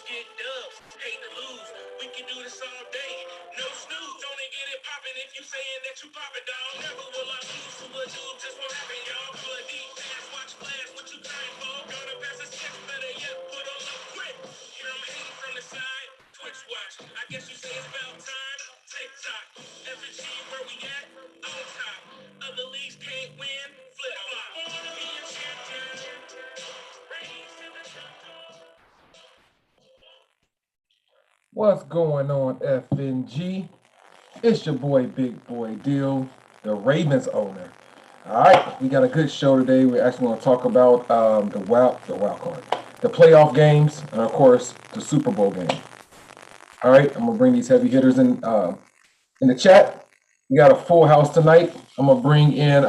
get dubs, hate to lose. We can do this all day. No snooze, only get it poppin' if you saying that you poppin', dog. Never will I lose to a dude, just what happened, y'all. Call a deep pass, watch flash, what you crying for? Gonna pass a six, better yet, put on up quick. Hear 'em hating from the side, Twitch watch. I guess you say it's about time. TikTok, FNG, where we at? On top. Other leagues can't win, flip flop. Be a champion. Raise to the top. What's going on, FNG? It's your boy, Big Boy Deal, the Ravens owner. All right, we got a good show today. We're actually going to talk about the wild card, the playoff games, and of course the Super Bowl game. All right, I'm gonna bring these heavy hitters in the chat. We got a full house tonight. I'm gonna bring in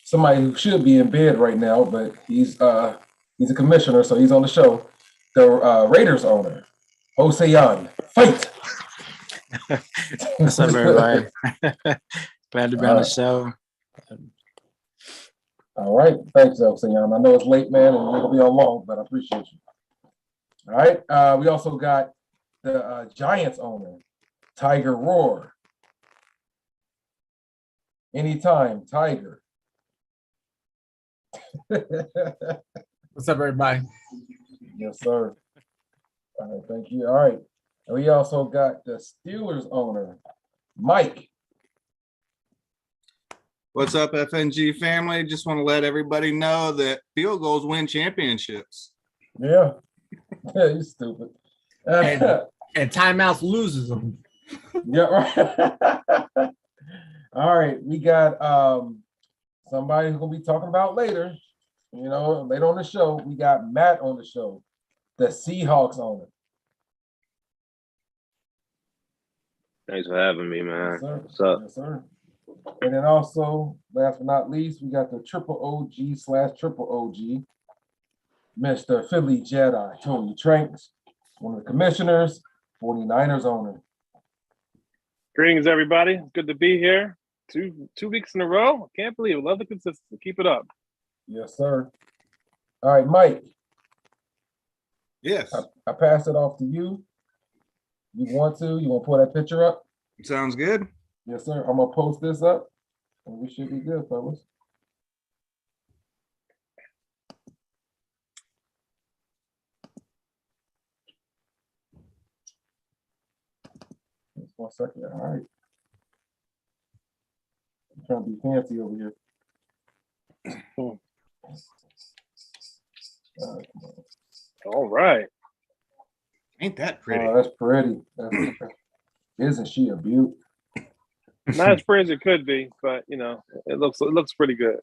somebody who should be in bed right now, but he's a commissioner, so he's on the show. The Raiders owner. Osean, fight! What's up, everybody? Glad to be on the show. All right, thanks, Osean. I know it's late, man, and we're gonna be on long, but I appreciate you. All right, we also got the Giants owner, Tiger Roar. Anytime, Tiger. What's up, everybody? Yes, sir. All right, thank you. All right. And we also got the Steelers owner, Mike. What's up, FNG family? Just want to let everybody know that field goals win championships. Yeah. Yeah, you stupid. And timeouts loses them. Yeah, right. All right, we got somebody who's gonna be talking about later. You know, later on the show, we got Matt on the show, the Seahawks owner. Thanks for having me, man. Yes, What's up? Yes, sir. And then also, last but not least, we got the triple OG/triple OG, Mr. Philly Jedi, Tony Tranks, one of the commissioners, 49ers owner. Greetings, everybody. Good to be here. Two weeks in a row. I can't believe it. Love the consistency. Keep it up. Yes, sir. All right, Mike. Yes. I pass it off to you. You want to pull that picture up? Sounds good. Yes, sir. I'm gonna post this up, and we should be good, fellas. Just 1 second. All right. I'm trying to be fancy over here. All right. Ain't that pretty? Oh, that's pretty. Isn't she a beaut? Not as pretty as it could be, but it looks pretty good.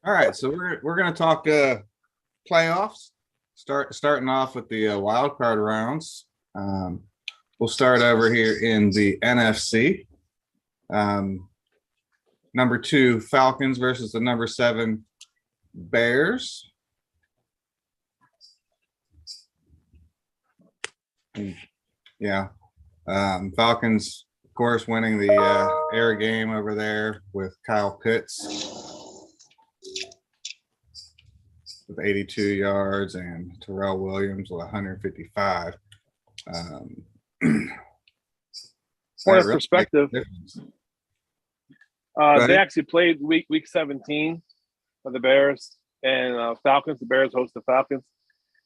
All right, so we're gonna talk playoffs. Starting off with the wild card rounds. We'll start over here in the NFC. Number 2 Falcons versus the number 7 Bears. Yeah. Falcons, of course, winning the air game over there with Kyle Pitts with 82 yards and Terrell Williams with 155. Point of perspective, they actually played week 17 for the Bears and Falcons. The Bears host the Falcons,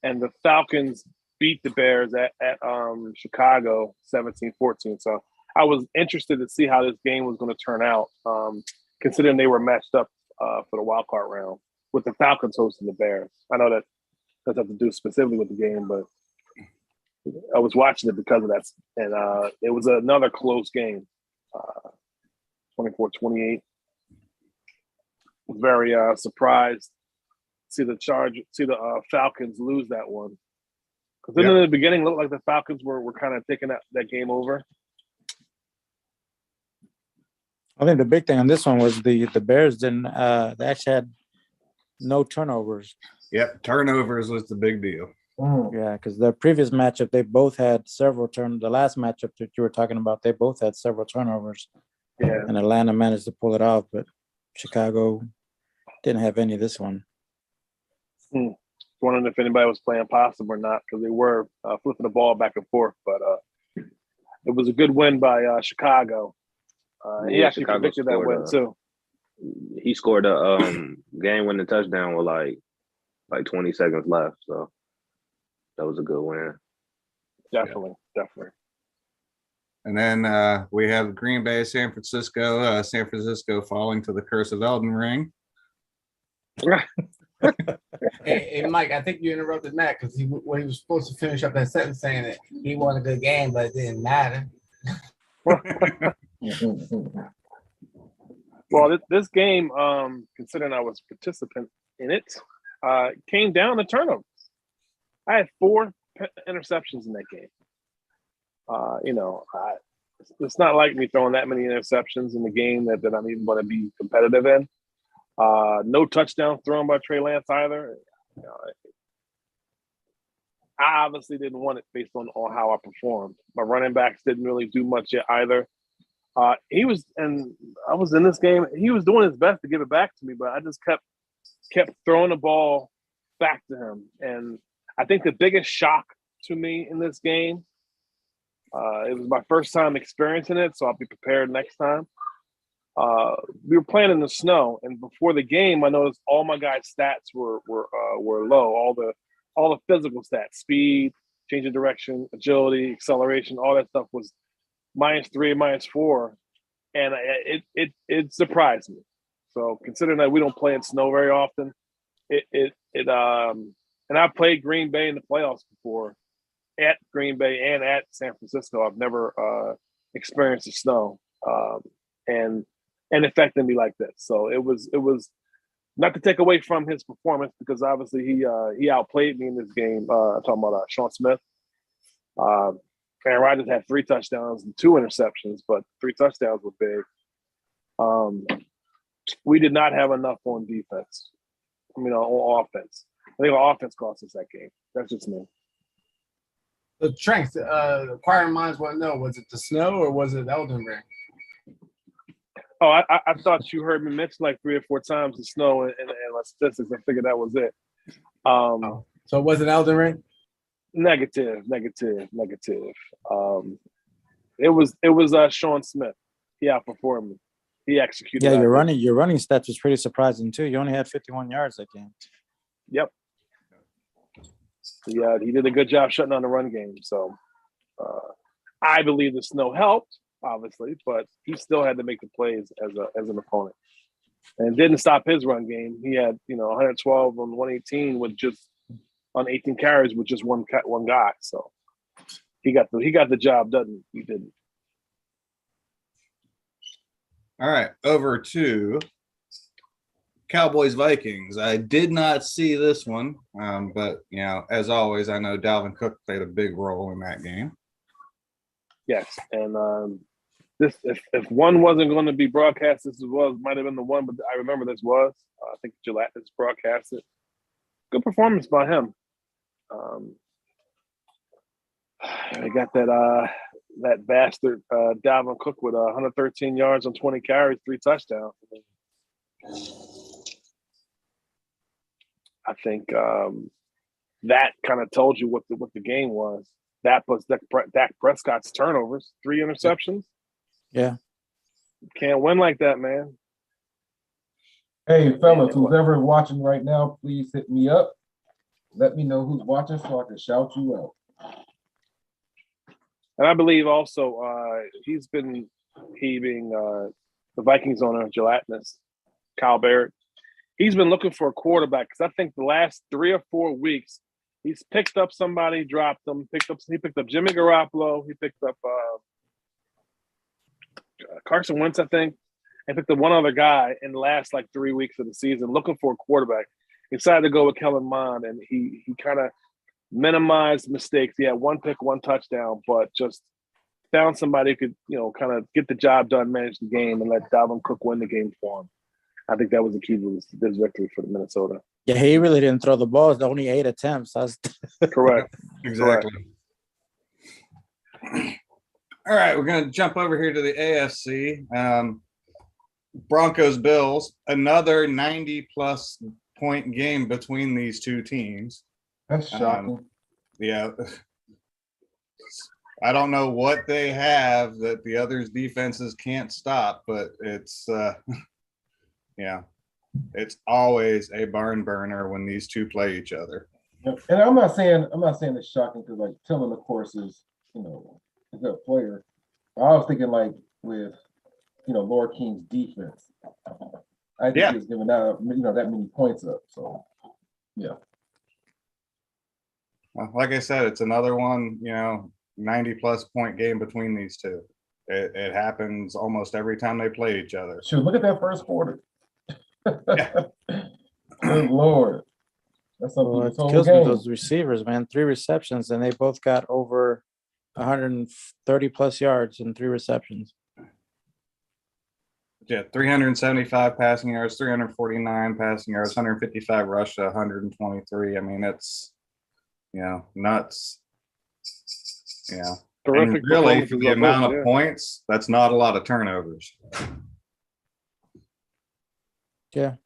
and the Falcons beat the Bears at Chicago 17-14. So I was interested to see how this game was going to turn out, considering they were matched up for the wild card round with the Falcons hosting the Bears. I know that doesn't have to do specifically with the game, but I was watching it because of that. And it was another close game, 24-28. Very surprised to see the Falcons lose that one. Because in the beginning, it looked like the Falcons were kind of taking that game over. I think the big thing on this one was the Bears didn't. They actually had no turnovers. Yep, turnovers was the big deal. Yeah, because the previous matchup, they both had several turnovers. The last matchup that you were talking about, they both had several turnovers. Yeah. And Atlanta managed to pull it off, but Chicago didn't have any of this one. Wondering if anybody was playing possum or not because they were flipping the ball back and forth. But it was a good win by Chicago. He Yeah, actually Chicago predicted that scored win too. He scored a game-winning touchdown with like 20 seconds left. So that was a good win. Definitely. And then we have Green Bay, San Francisco. San Francisco falling to the curse of Elden Ring. Hey, Mike, I think you interrupted Matt because when he was supposed to finish up that sentence saying that he won a good game, but it didn't matter. Well, this game, considering I was participant in it, came down to turnovers. I had 4 interceptions in that game. It's not like me throwing that many interceptions in the game that I'm even going to be competitive in. No touchdown thrown by Trey Lance either. I obviously didn't want it based on how I performed. My running backs didn't really do much yet either. I was in this game. He was doing his best to give it back to me, but I just kept throwing the ball back to him. And I think the biggest shock to me in this game, it was my first time experiencing it, so I'll be prepared next time. We were playing in the snow, and before the game, I noticed all my guys' stats were low. All the physical stats, speed, change of direction, agility, acceleration, all that stuff was -3, -4, and it surprised me. So considering that we don't play in snow very often, and I played Green Bay in the playoffs before, at Green Bay and at San Francisco. I've never experienced the snow, and affected me like this. So it was not to take away from his performance because obviously he outplayed me in this game. Talking about Sean Smith. Aaron Rodgers had 3 touchdowns and 2 interceptions, but 3 touchdowns were big. We did not have enough on defense. On offense. I think our offense cost us that game. That's just me. The Tranks, acquiring minds want to know, was it the snow or was it Elden Ring? Oh, I thought you heard me mention like 3 or 4 times the snow and my statistics. I figured that was it. So was it Elden Ring? Negative. It was Sean Smith. He outperformed me. He executed. Yeah, your running stats was pretty surprising too. You only had 51 yards that game. Yep. Yeah, he did a good job shutting down the run game. So I believe the snow helped, obviously, but he still had to make the plays as an opponent. And it didn't stop his run game. He had 112 on 118 with just on 18 carries with just one guy. So he got the job done. He didn't. All right, over to Cowboys Vikings. I did not see this one, but as always, I know Dalvin Cook played a big role in that game. Yes, and this if one wasn't going to be broadcast, this might have been the one, but I remember this was. I think Gelatinous broadcasted. Good performance by him. I got that bastard Dalvin Cook with 113 yards on 20 carries, 3 touchdowns. I think that kind of told you what the game was. That plus Dak Prescott's turnovers, 3 interceptions. Yeah. Can't win like that, man. Hey, fellas, who's ever watching right now, please hit me up. Let me know who's watching so I can shout you out. And I believe also he's been heaving the Vikings owner, Gelatinous, Kyle Barrett. He's been looking for a quarterback because I think the last 3 or 4 weeks he's picked up somebody, dropped them. He picked up Jimmy Garoppolo. He picked up Carson Wentz, I think, and picked up one other guy in the last 3 weeks of the season, looking for a quarterback. He decided to go with Kellen Mond, and he kind of minimized mistakes. He had 1 pick, 1 touchdown, but just found somebody who could, kind of get the job done, manage the game, and let Dalvin Cook win the game for him. I think that was the key to this victory for Minnesota. Yeah, he really didn't throw the ball. It's only 8 attempts. That's Correct. Exactly. All right, we're going to jump over here to the AFC. Broncos Bills, another 90-plus point game between these two teams. That's shocking. Yeah. I don't know what they have that the others' defenses can't stop, but it's yeah, it's always a barn burner when these two play each other. Yep. And I'm not saying it's shocking because like Tillman, of course, is a good player. I was thinking like with Laura King's defense. I think he's giving that that many points up. So yeah. Like I said, it's another one, 90+ point game between these two. It happens almost every time they play each other. Shoot, look at that first quarter. Yeah. Good Lord. That's something Well, it kills me, those receivers, man. 3 receptions, and they both got over 130 plus yards in 3 receptions. Yeah, 375 passing yards, 349 passing yards, 155 rush, 123. I mean, it's nuts. Yeah. Terrific. And really, for the amount of points, that's not a lot of turnovers. Yeah.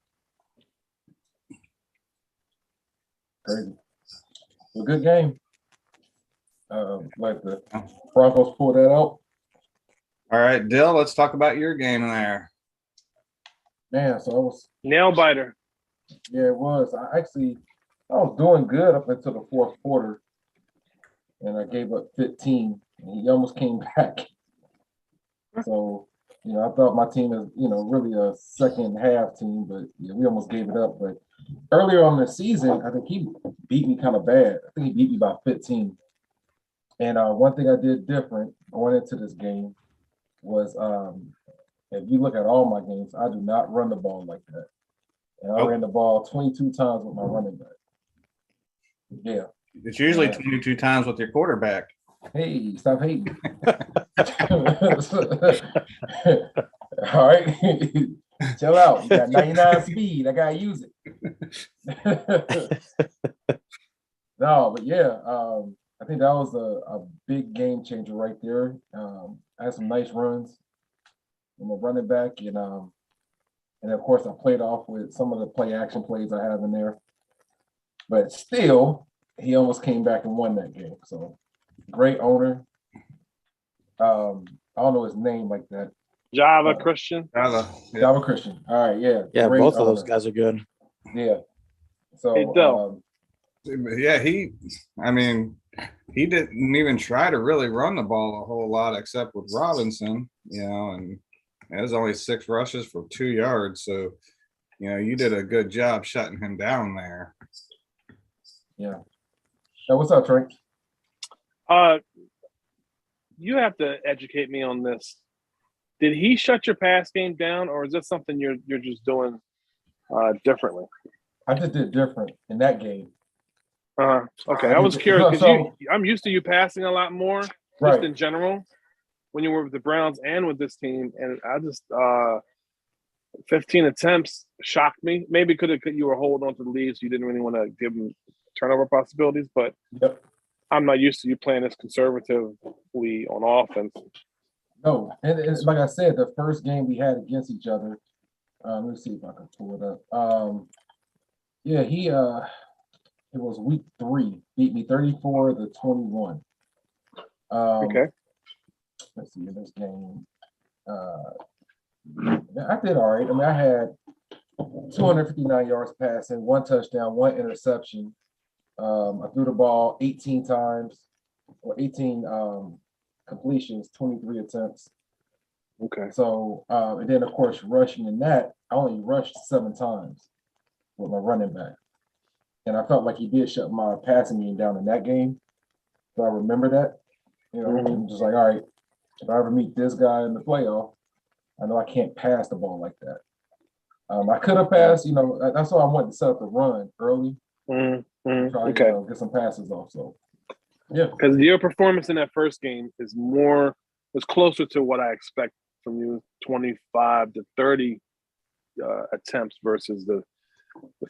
Crazy. A good game. Like the Broncos pulled that out. All right, Dill, let's talk about your game there. Man, so I was nail biter. Yeah, it was. I was doing good up until the fourth quarter, and I gave up 15. And he almost came back. So, I thought my team is, really a second half team, but we almost gave it up. But earlier on in the season, I think he beat me kind of bad. I think he beat me by 15. And one thing I did different going into this game was, if you look at all my games, I do not run the ball like that. And I ran the ball 22 times with my running back. Yeah. It's usually 22 times with your quarterback. Hey, stop hating. All right. Chill out. You got 99 speed. I gotta use it. No, but yeah, I think that was a big game changer right there. I had some nice runs from a running back, and of course I played off with some of the play action plays I have in there. But still, he almost came back and won that game. So great owner. I don't know his name like that. Java Christian. Java Christian. All right, yeah. Yeah, great both of owner. those guys are good. Yeah. So yeah, he didn't even try to really run the ball a whole lot except with Robinson, and it was only 6 rushes for 2 yards. So, you did a good job shutting him down there. Yeah. Hey, what's up, Trent? You have to educate me on this. Did he shut your pass game down, or is this something you're just doing differently? I just did different in that game. Okay. I was curious because I'm used to you passing a lot more, just in general, when you were with the Browns and with this team, and I just 15 attempts shocked me. Maybe you were holding on to the lead, so you didn't really want to give them turnover possibilities, but I'm not used to you playing this conservatively on offense. No, and it's like I said, the first game we had against each other. Let me see if I can pull it up. Yeah, it was week 3, beat me 34-21. Okay. Let's see in this game. I did all right. I mean, I had 259 yards passing, 1 touchdown, 1 interception. I threw the ball 18 times, or 18 completions, 23 attempts. Okay. So, and then of course, rushing in that, I only rushed 7 times with my running back. And I felt like he did shut my passing game down in that game. So I remember that. I'm just like, all right, if I ever meet this guy in the playoff, I know I can't pass the ball like that. I could have passed, that's why I wanted to set up the run early. Try to get some passes off. So, yeah. Because your performance in that first game is closer to what I expect from you, 25 to 30 attempts versus the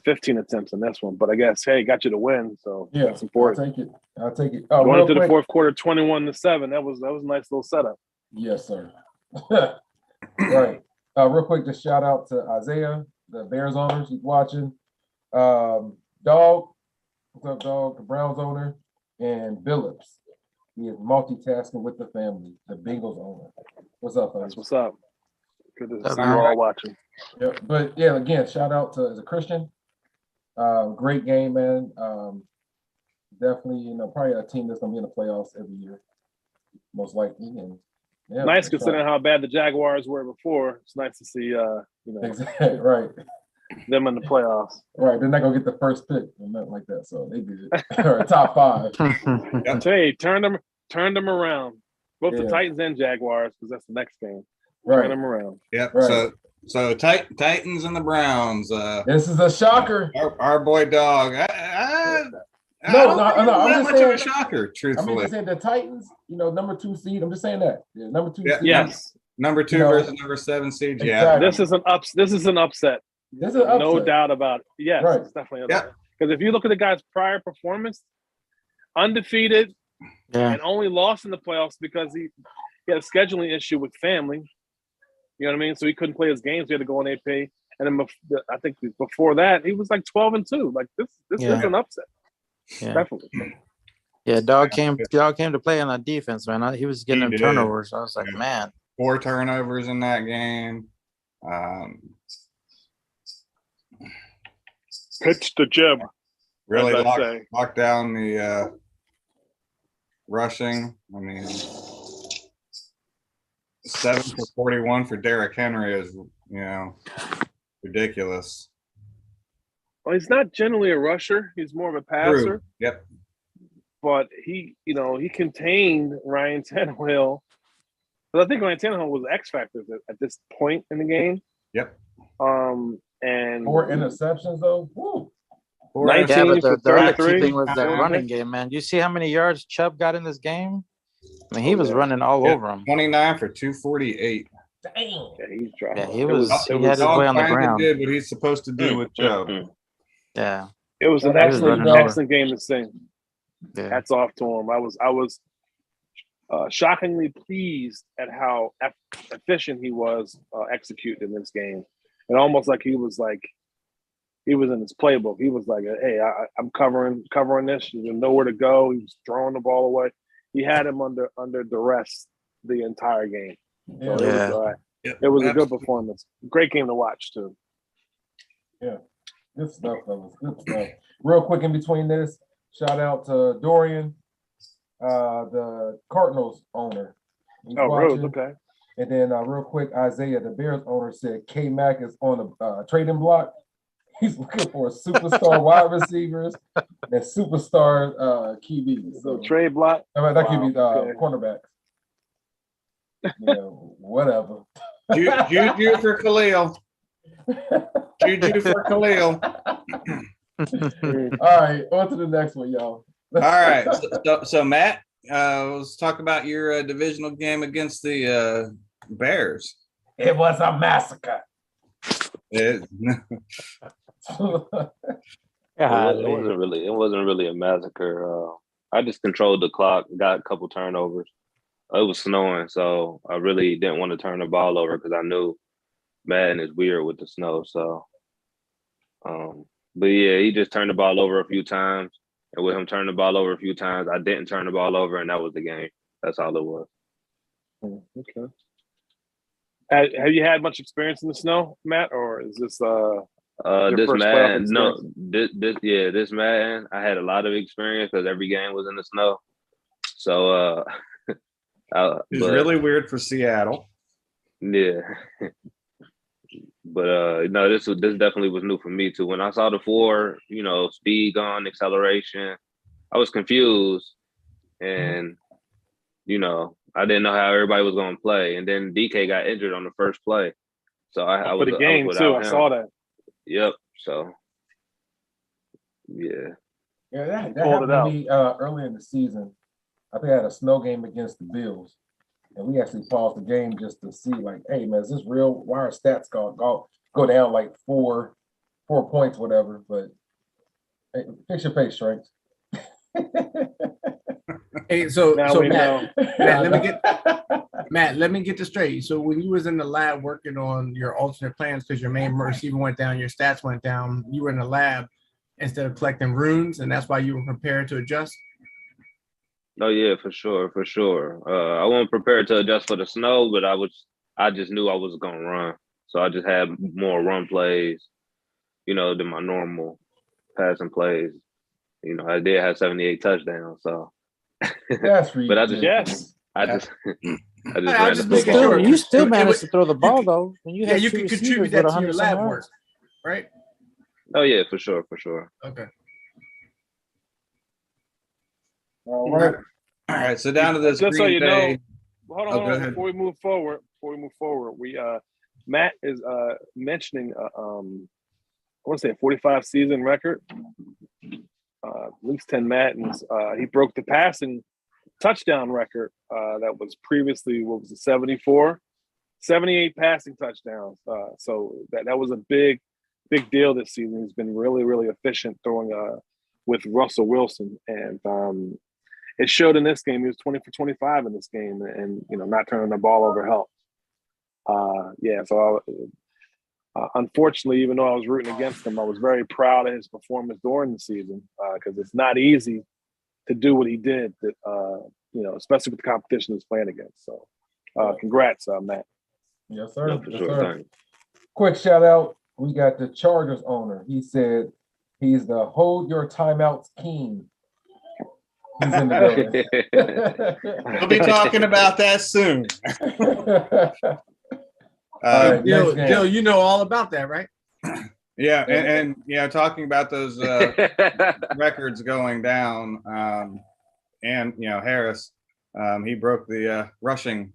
15 attempts in this one. But I guess, hey, got you to win, so that's important. I'll take it. Going into the fourth quarter, 21-7. That was a nice little setup. Yes, sir. Right. Real quick, just shout out to Isaiah, the Bears owners who's watching. Dog, what's up, Dog? The Browns owner, and Billups. He is multitasking with the family. The Bengals owner. What's up, That's fellas? what's up. Good to What's see up, you man? all watching. Yeah, but yeah, again, shout out to as a Christian. Great game, man. Definitely, probably a team that's gonna be in the playoffs every year, most likely. And yeah, Nice that's considering how bad the Jaguars were before. It's nice to see exactly right. them in the playoffs. Right, they're not gonna get the first pick or nothing like that, so they did or top 5. Hey, turn them around. Both the Yeah. Titans and Jaguars, because that's the next game. Turn Right. them around. Yep. Right. So Titans and the Browns. This is a shocker. Our boy Dog. I No, don't think it was I'm that just much of saying. a shocker, I mean, truthfully. just saying the Titans, number 2 seed. I'm just saying that. Yeah, number 2 Yeah. seed. Yes, Number 2 versus number 7 seed. Yeah. Exactly. this is an upset. This is an upset. No doubt about it. Yes, Right. it's definitely an Yeah. upset. Because if you look at the guy's prior performance, undefeated Yeah. and only lost in the playoffs because he had a scheduling issue with family. You know what I mean? So he couldn't play his games. He had to go on AP. And then I think before that, he was like 12-2. Like this Yeah. is an upset. Yeah. Definitely. Yeah, dog came to play on our defense, man. He was getting He them did. turnovers. I was like, Yeah. man. 4 turnovers in that game. Pitch to Jim. Really As I say. locked down the rushing. I mean, 7 for 41 for Derrick Henry is, ridiculous. Well, he's not generally a rusher. He's more of a passer. True. Yep. But he contained Ryan Tannehill. But I think Ryan Tannehill was X factor at this point in the game. Yep. And 4 interceptions though. Woo. 19 Yeah, but for the other key 33. thing was that running game, man. You see how many yards Chubb got in this game? I mean, he was running all over him. 29 for 248. Dang. Yeah, he's dropping. Yeah, he had his Dog way on the finally ground. did what he's supposed to do with Chubb. Yeah. It was an He was running over. excellent game to see. Yeah. Hats off to him. I was shockingly pleased at how efficient he was executing this game, and almost like he was in his playbook. He was like, "Hey, I'm covering this. There's nowhere to go." He was throwing the ball away. He had him under duress the entire game. So Yeah. it was a good performance. Great game to watch too. Yeah. Good stuff, fellas. Good stuff. Real quick in between this, shout out to Dorian, the Cardinals owner. He's Rose, watching. okay. And then real quick, Isaiah, the Bears owner, said K Mac is on the trading block. He's looking for superstar wide receivers and superstar QBs. So trade block. I mean, that QB okay. cornerbacks. Whatever. Juju for Khalil. Juju for Khalil. All right, on to the next one, y'all. All right. So Matt, let's talk about your divisional game against the Bears. It was a massacre. It wasn't really a massacre. I just controlled the clock, got a couple turnovers. It was snowing, so I really didn't want to turn the ball over because I knew Madden is weird with the snow. So, but yeah, he just turned the ball over a few times, and with him turning the ball over a few times, I didn't turn the ball over, and that was the game. That's all it was. Okay. Have you had much experience in the snow, Matt, or is this this first Madden? playoff No, this Madden. I had a lot of experience because every game was in the snow. So, it's really weird for Seattle. Yeah. But no, this definitely was new for me too. When I saw the 4, speed gun, acceleration, I was confused, and I didn't know how everybody was going to play. And then DK got injured on the first play, so I was for the game too. I saw that. Yep. So yeah. Yeah, that happened to me early in the season. I think I had a snow game against the Bills, and we actually paused the game just to see, like, hey man, is this real? Why are stats go down like 4 points, whatever? But hey, fix your face, strength. Hey, so know. Matt, let me get this straight. So when you was in the lab working on your alternate plans because your main receiver went down, your stats went down, you were in the lab. instead of collecting runes, and that's why you were prepared to adjust? Oh yeah, for sure, for sure. I wasn't prepared to adjust for the snow, but I just knew I was gonna run. So I just had more run plays, than my normal passing plays. I did have 78 touchdowns, so That's but ridiculous. Yes. I just I ran just the making football. sure. You still It managed would- to throw the ball though. When you Yeah, had you two can receivers contribute with that to your 100 lab yards. work, right? Oh yeah, for sure, for sure. Okay. All right. All right, so down to this Just so Green you Bay. know, hold Oh, go on. ahead. Before we move forward, we Matt is mentioning I want to say a 45 season record, at least 10 Maddens. He broke the passing touchdown record that was previously, what was it, 74, 78 passing touchdowns. So that was a big deal this season. He's been really, really efficient throwing with Russell Wilson, and it showed in this game. He was 20 for 25 in this game, and not turning the ball over helped. So unfortunately, even though I was rooting against him, I was very proud of his performance during the season because it's not easy to do what he did. Especially with the competition he's playing against. So, congrats, Matt. Yes, sir. No, for Yes, sure. sir. Thanks. Quick shout out. We got the Chargers owner. He said he's the hold your timeouts king. He's in the building. We'll be talking about that soon. All right, next game. Dill, you know all about that, right? Yeah, and talking about those records going down, and Harris, he broke the rushing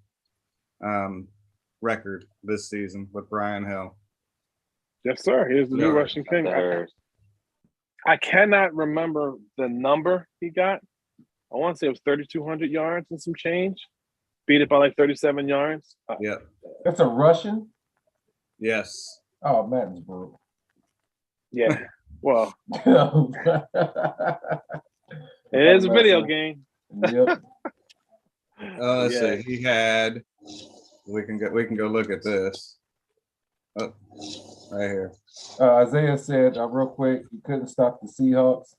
record this season with Brian Hill. Yes, sir. Here's the new Yeah. Russian King. I cannot remember the number he got. I want to say it was 3,200 yards and some change. Beat it by like 37 yards. Yeah. That's a Russian? Yes. Oh, Madden's brutal. Yeah. Well, It it is a video game. Yep. Let's Yeah. see. He had. We can go look at this. Oh, right here. Isaiah said real quick, he couldn't stop the Seahawks.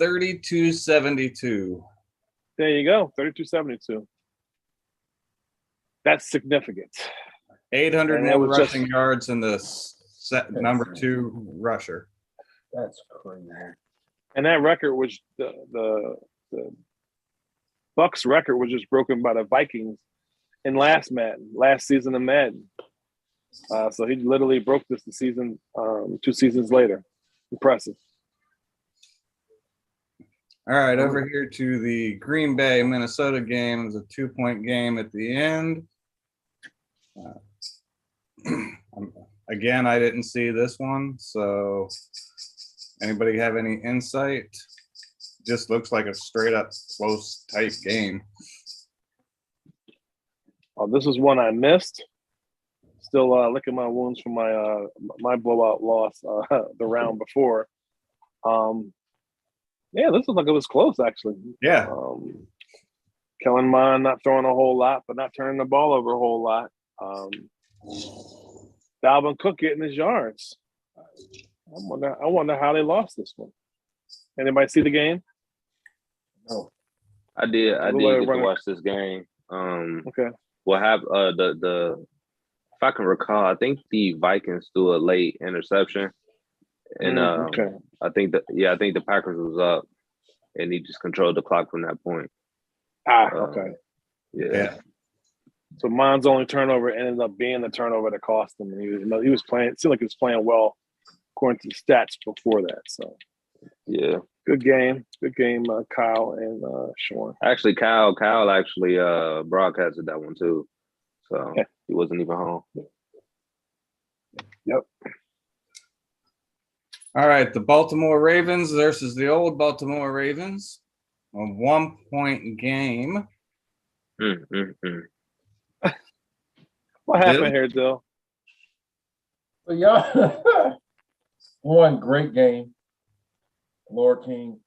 32-72. There you go. 32-72. That's significant. 800 And that more was just- rushing yards in the number 2 rusher. That's crazy. And that record was the Bucks record was just broken by the Vikings in last season of Madden. So he literally broke this the season 2 seasons later. Impressive. All right, over here to the Green Bay, Minnesota game. It was a 2-point game at the end. Again, I didn't see this one, so anybody have any insight? Just looks like a straight up close, tight game. This is one I missed. Still licking my wounds from my blowout loss the round before. Yeah, this looks like it was close actually. Yeah. Kellen Mond not throwing a whole lot, but not turning the ball over a whole lot. Dalvin Cook getting his yards. I wonder how they lost this one. Anybody see the game? No. I did What get about to watch this game. Okay. What happened? If I can recall, I think the Vikings threw a late interception, and Okay. I think the Packers was up, and he just controlled the clock from that point. Okay. Yeah. So Mond's only turnover ended up being the turnover that cost him. He was playing. It seemed like he was playing well according to the stats before that. So Yeah. good game, Kyle and Sean. Actually, Kyle actually broadcasted that one too, so he wasn't even home. Yep. All right, the Baltimore Ravens versus the old Baltimore Ravens. A 1-point game. What happened here, Dill? So y'all, one great game. Lord King.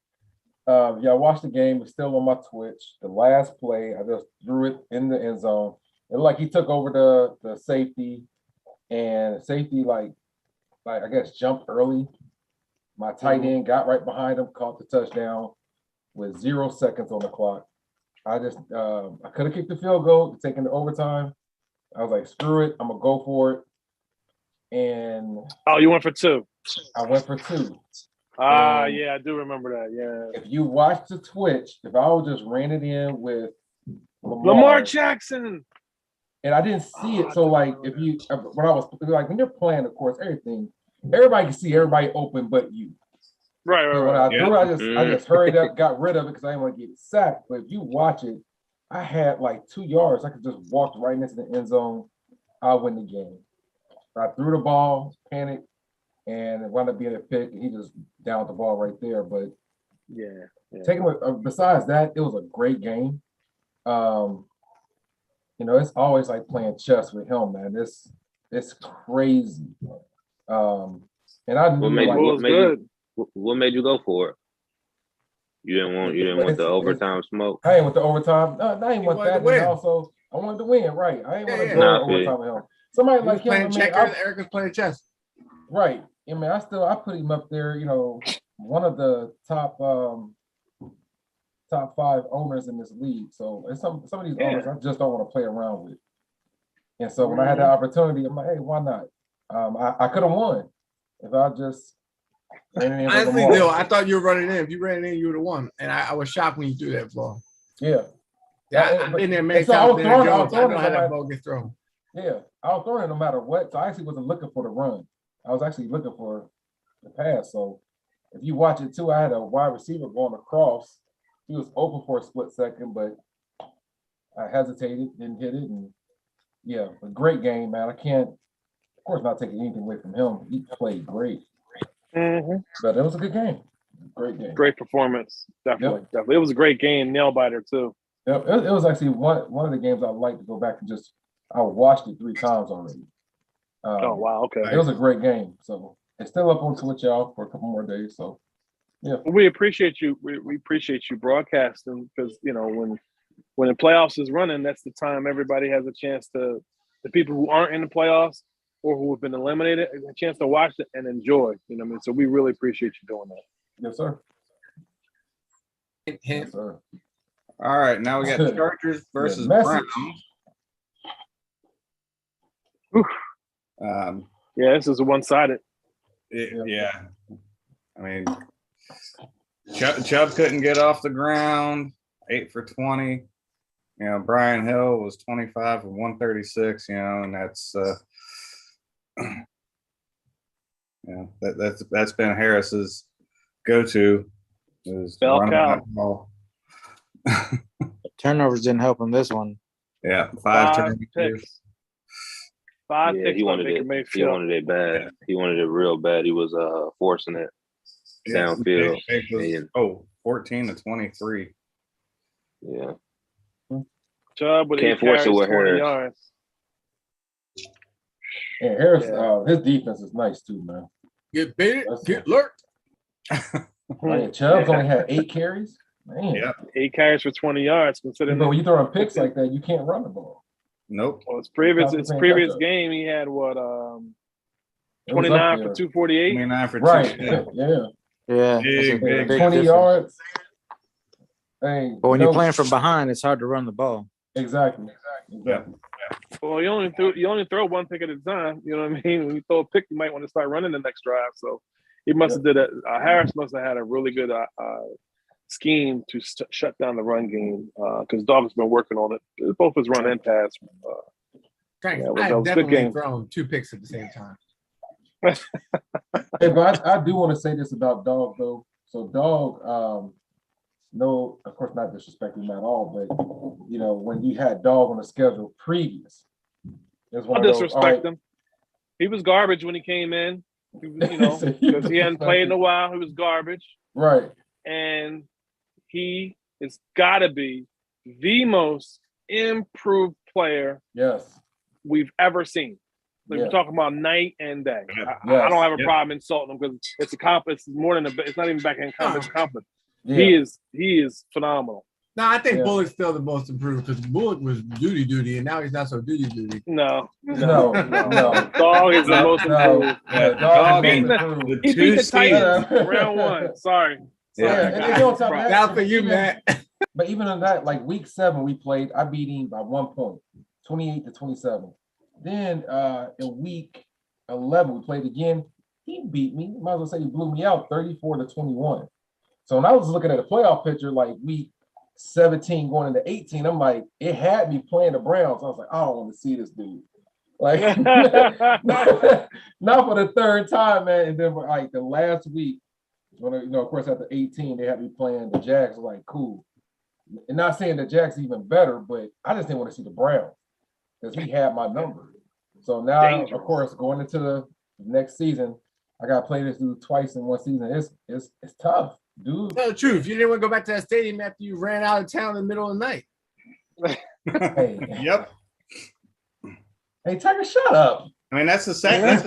Y'all watched the game. It's still on my Twitch. The last play, I just threw it in the end zone. It looked like he took over the safety, and safety like I guess jumped early, My tight end got right behind him, caught the touchdown with 0 seconds on the clock. I just I could have kicked the field goal, taken the overtime. I was like, screw it, I'm gonna go for it. And you went for 2. I went for 2. Yeah, I do remember that. Yeah. If you watch the Twitch, if I would just ran it in with Lamar Jackson. And I didn't see it. So like if you when I was like when you're playing, of course, everybody can see everybody open but you. Right. So when I threw it, I just hurried up, got rid of it because I didn't want to get sacked. But if you watch it, I had like 2 yards. I could just walk right into the end zone. I win the game. I threw the ball, panicked, and it wound up being a pick, and he just downed the ball right there. But besides that, it was a great game. It's always like playing chess with him, man. It's crazy. And I knew what made you go for it? You didn't want the overtime smoke. I ain't want the overtime. No, I ain't want that. And also, I wanted to win, right? I ain't want to go overtime with him. Somebody like him, playing checkers. Eric was playing chess. Right. I mean, I put him up there. One of the top 5 owners in this league. So and some of these owners I just don't want to play around with. And so when I had the opportunity, I'm like, hey, why not? I could have won if I just ran in. Honestly, Dill, I thought you were running in. If you ran in, you would have won. And I was shocked when you threw that ball. Yeah. I've been there many times. I know how that ball gets thrown. Yeah, I was throwing it no matter what. So I actually wasn't looking for the run. I was actually looking for the pass. So if you watch it too, I had a wide receiver going across. He was open for a split second, but I hesitated, didn't hit it. And yeah, a great game, man. I can't, of course, not taking anything away from him. He played great. But it was a good game. Great game. Great performance. Definitely. It was a great game. Nail biter, too. Yep. It was actually one of the games I'd like to go back and I watched it 3 times already. Oh, wow. Okay. It was a great game. So it's still up on Twitch, y'all, for a couple more days. So, yeah. We appreciate you. We appreciate you broadcasting because, when the playoffs is running, that's the time everybody has a chance the people who aren't in the playoffs or who have been eliminated, a chance to watch it and enjoy. You know what I mean? So we really appreciate you doing that. Yes, sir. Yes, sir. All right, now we got Chargers versus Browns. This is a one-sided. Yeah. I mean, Chubb couldn't get off the ground, 8 for 20. Brian Hill was 25 for 136, and that's that's been Harris's go-to. Bell cow. Turnovers didn't help him this one. Yeah, 5 turnovers. Picks. 5 picks. He wanted it. He wanted it bad. Yeah. He wanted it real bad. He was forcing it downfield. 14 to 23. Yeah. Chubb with can't force it with 20 yards. And Harris, his defense is nice too, man. Get baited, get lurked. Chubb's only had 8 carries. Man. Yeah. 8 carries for 20 yards. Considering when you throw picks like that, you can't run the ball. Nope. Well, his previous game, he had 29 for 248. 29 for 2. Right. Yeah. Big 20 yards. Hey, but when you're playing from behind, it's hard to run the ball. Exactly. Yeah. Well, you only throw 1 pick at a time. You know what I mean? When you throw a pick, you might want to start running the next drive. So he must have did it. Harris must have had a really good scheme to shut down the run game because Dolphins been working on it. Both his run and pass. I've definitely thrown 2 picks at the same time. Hey, but I do want to say this about Dog though. So Dog, no, of course not disrespecting him at all, but when you had Dog on the schedule previous, I disrespect him. He was garbage when he came in. Because he hadn't played in a while. He was garbage. Right. And he has got to be the most improved player we've ever seen. We're talking about night and day. I don't have a problem insulting him because it's a compliment. It's more than it's not even backhand compliment. It's a compliment. Yeah. He is phenomenal. No, I think Yeah. Bullock's still the most improved because Bullock was duty, and now he's not so duty. No. No. Dog is the most improved. Yeah, Dog dog beating is the- improved. The He two beat the Titans seasons. round one. Sorry. Yeah, and then on top of that, Now for you, even- Matt. But even in that, like week 7, we played. I beat him by 1 point, 28-27. Then in week 11, we played again. He beat me. Might as well say he blew me out, 34-21. So when I was looking at the playoff picture, like week 17 going into 18, I'm like, it had me playing the Browns. I was like, I don't want to see this dude. Like, not for the third time, man. And then like the last week, when of course after 18, they had me playing the Jags. I was like, cool. And not saying the Jags even better, but I just didn't want to see the Browns because he had my number. So now, Dangerous. of course, going into the next season, I got to play this dude twice in one season. It's tough, dude. Tell the truth. You didn't want to go back to that stadium after you ran out of town in the middle of the night. Hey, Yep. hey, Tiger, shut up. I mean, that's the second.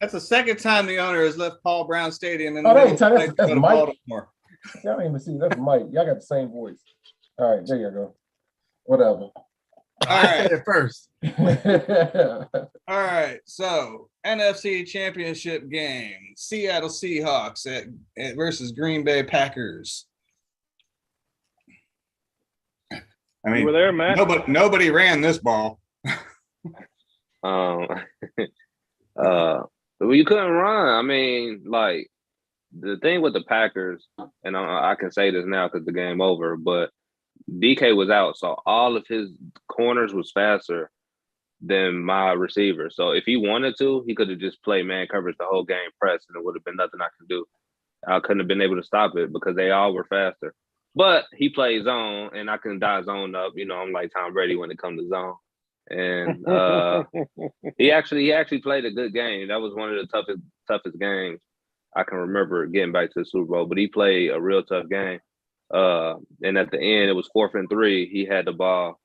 That's the second time the owner has left Paul Brown Stadium in the Oh, middle hey, of Ty, the that's night to go to Mike. Baltimore. Y'all don't even see. That's Mike. Y'all got the same voice. All right, there you go. Whatever. I said it first. All right, so NFC Championship game: Seattle Seahawks at versus Green Bay Packers. I mean, You were there, Matt? nobody ran this ball. Well, you couldn't run. I mean, like the thing with the Packers, and I can say this now because the game over, but DK was out, so all of his corners was faster than my receiver. So if he wanted to, he could have just played man coverage the whole game, press, and it would have been nothing I could do. I couldn't have been able to stop it because they all were faster. But he plays zone, and I can die zone up. I'm like Tom Brady when it comes to zone. And he actually played a good game. That was one of the toughest games I can remember getting back to the Super Bowl. But he played a real tough game. And at the end, it was 4th and 3. He had the ball,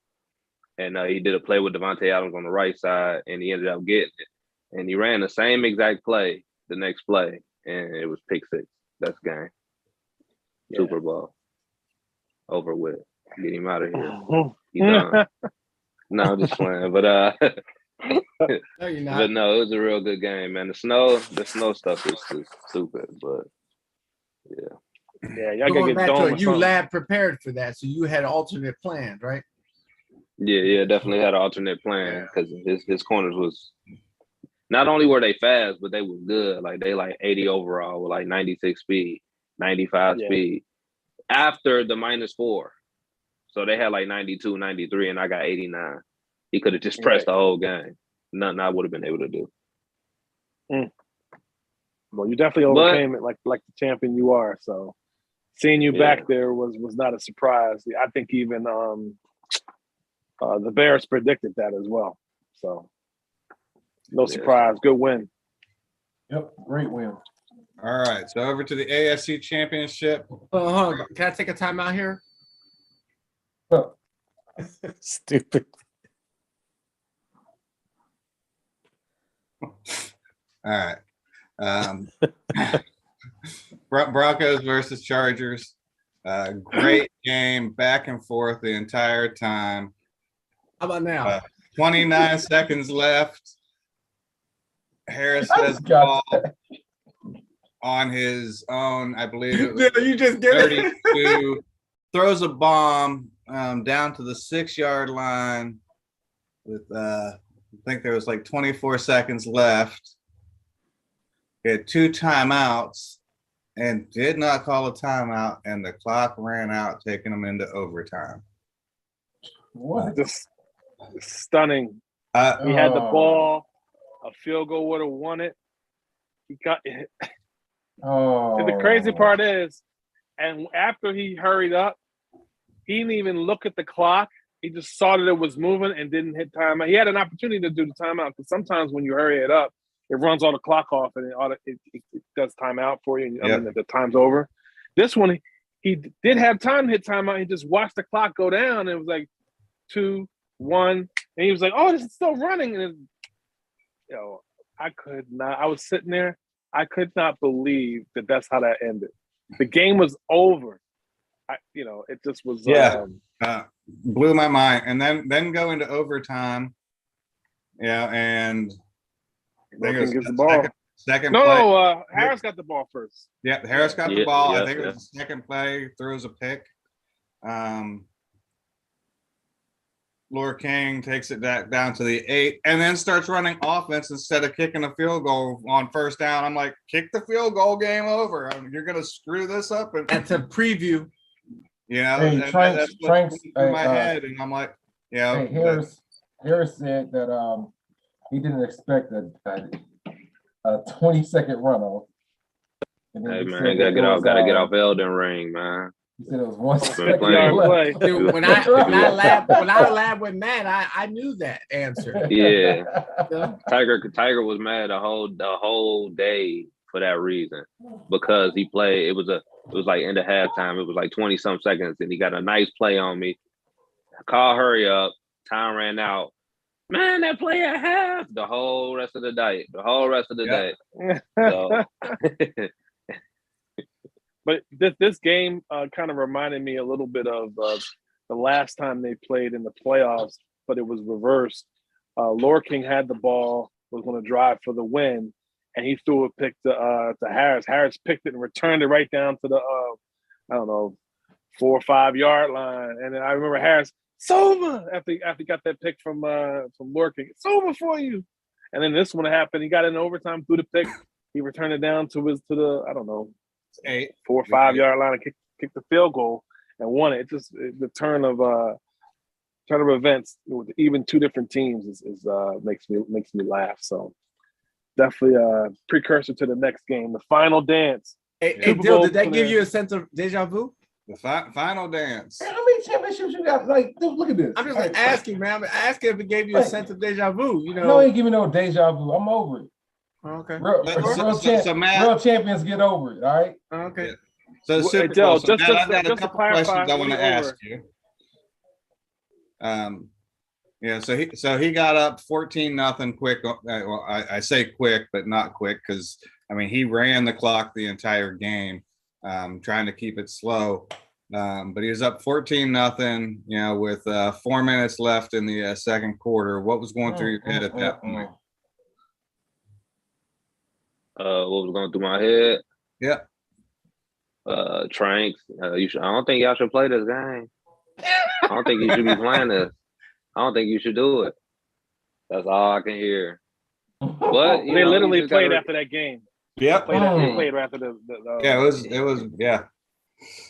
and he did a play with Devontae Adams on the right side, and he ended up getting it. And he ran the same exact play the next play, and it was pick 6. That's the game. Yeah. Super Bowl. Over with. Get him out of here. He's done. No, I'm just playing. But No, you're not. but no, it was a real good game, man. The snow stuff is stupid, but yeah. Yeah, y'all gotta Going get back dome to or it, you something. lab prepared for that, so you had alternate plans, right? Yeah, definitely had an alternate plan because his corners was not only were they fast, but they was good. Like they like 80 overall with like 96 speed, 95 Yeah. speed after the -4. So they had like 92, 93, and I got 89. He could have just pressed the whole game. Nothing I would have been able to do. Well, you definitely overcame it like the champion you are. So seeing you back there was not a surprise. I think even the Bears predicted that as well. So no surprise. Good win. Yep, great win. All right, so over to the AFC Championship. Hold on. Can I take a timeout here? Stupid. All right. Broncos versus Chargers. Great game, back and forth the entire time. How about now? 29 seconds left. Harris I has just the got ball on his own, I believe it was You just get it. 32. Throws a bomb down to the 6-yard line with I think there was like 24 seconds left. He had 2 timeouts and did not call a timeout, and the clock ran out, taking them into overtime. What? Just stunning. He had the ball. A field goal would have won it. He got it. Oh. The crazy part is, and after he hurried up, he didn't even look at the clock. He just saw that it was moving and didn't hit timeout. He had an opportunity to do the timeout because sometimes when you hurry it up, it runs all the clock off and it does timeout for you. And, I mean, the time's over. This one, he did have time to hit timeout. He just watched the clock go down and it was like 2, 1. And he was like, oh, this is still running. And I could not. I was sitting there. I could not believe that that's how that ended. The game was over. it just was. Yeah. Blew my mind. And then go into overtime. Yeah, and I think it was Lorking gets the ball. Second No, play. no, Harris got the ball first. Yeah, Harris got the Yeah, ball. yeah, I think it yeah. was the second play, throws a pick. Laura King takes it back down to the 8 and then starts running offense instead of kicking a field goal on first down. I'm like, kick the field goal, game over. You're going to screw this up. And That's a preview. you know, Hey, that's Tranks, what's going through my hey, head. And I'm like, you know, Hey, Harris said that he didn't expect a 20-second runoff. And then Hey he man, said gotta that it get was, off Elden Ring, man. He said it was 1 Been second playing. left. Dude, when I laughed with Matt, I knew that answer. Yeah. So, Tiger was mad the whole day for that reason, because he played. It was like end of halftime. It was like 20 some seconds, and he got a nice play on me. Call, hurry up! Time ran out. Man, that play at half. The whole rest of the day. So, But this game kind of reminded me a little bit of the last time they played in the playoffs, but it was reversed. Lorking had the ball, was going to drive for the win, and he threw a pick to Harris. Harris picked it and returned it right down to the 4 or 5 yard line. And then I remember Harris, it's over, after he got that pick from Lorking. It's over for you. And then this one happened. He got in overtime, threw the pick. He returned it down to the 8, 4 or 5 yard line and kicked the field goal and won it. It's just the turn of events with even two different teams is makes me laugh. So definitely a precursor to the next game, the final dance. hey, Super Dill, Bowl did that give player. you a sense of deja vu? the final dance. How many championships you got? Like, dude, look at this. I'm just Like, asking, man. I'm asking if it gave you a sense of deja vu. You know? No, ain't giving no deja vu. I'm over it. Okay. Real champions get over it. All right. Okay. Yeah. So Well, Super Adele, Bowl. So just Matt, I've got a to couple clarify, questions I want to over. ask you. Yeah, so he got up 14-0 quick. Well, I say quick, but not quick, because I mean he ran the clock the entire game, trying to keep it slow. But he was up 14-0, you know, with 4 minutes left in the second quarter. What was going through your head at that point? what was going through my head? Yeah. Tranks. I don't think y'all should play this game. I don't think you should be playing this. I don't think you should do it. That's all I can hear. But They literally played after that game. Yep. They played after the Yeah, it was yeah.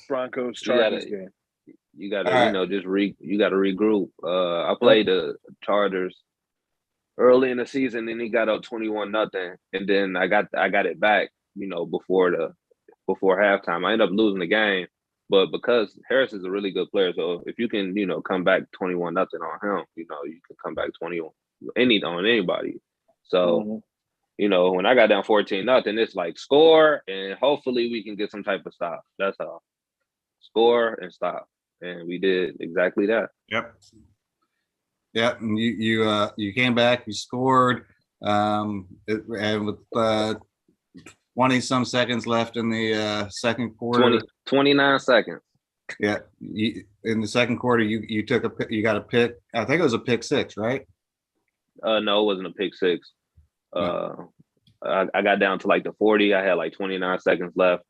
Broncos Chargers game. You gotta right. you gotta regroup. I played the Chargers early in the season, and he got up 21-0, and then I got it back, before halftime. I ended up losing the game, but because Harris is a really good player, so if you can, come back 21-0 on him, you can come back 20 on anybody. So, when I got down 14-0, it's like score and hopefully we can get some type of stop. That's all. Score and stop. And we did exactly that. Yep. Yeah, and you came back, you scored, and with 20 some seconds left in the second quarter. 29 seconds. Yeah, in the second quarter, you got a pick. I think it was a pick six, right? No, it wasn't a pick six. I got down to like the 40. I had like 29 seconds left.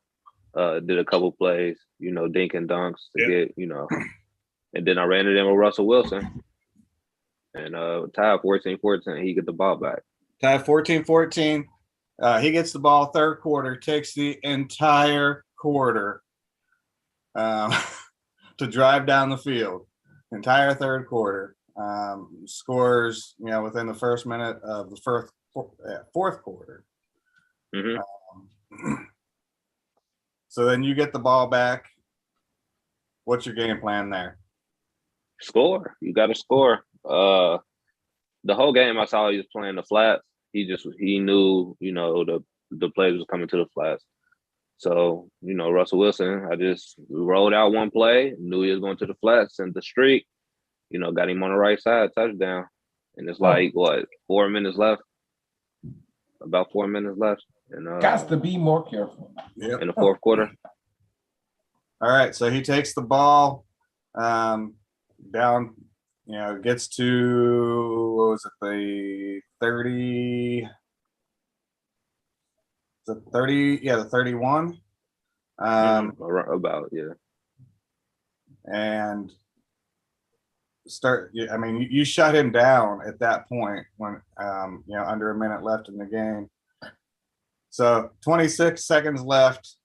Did a couple plays, dink and dunks to get, and then I ran it in with Russell Wilson. And tied 14-14, he get the ball back. Tied 14-14. He gets the ball third quarter, takes the entire quarter to drive down the field. Entire third quarter. Scores, within the first minute of the fourth quarter. Mm-hmm. So then you get the ball back. What's your game plan there? Score. You got to score. The whole game I saw he was playing the flats. He knew, the players was coming to the flats. So, Russell Wilson, I just rolled out one play, knew he was going to the flats, and the streak, got him on the right side, touchdown. And it's like, 4 minutes left? About 4 minutes left. And got to be more careful. Yep. In the fourth quarter. All right, so he takes the ball down, gets to, what was it, the 30, the 30, yeah, the 31. About, yeah. And you shut him down at that point when, under a minute left in the game. So 26 seconds left.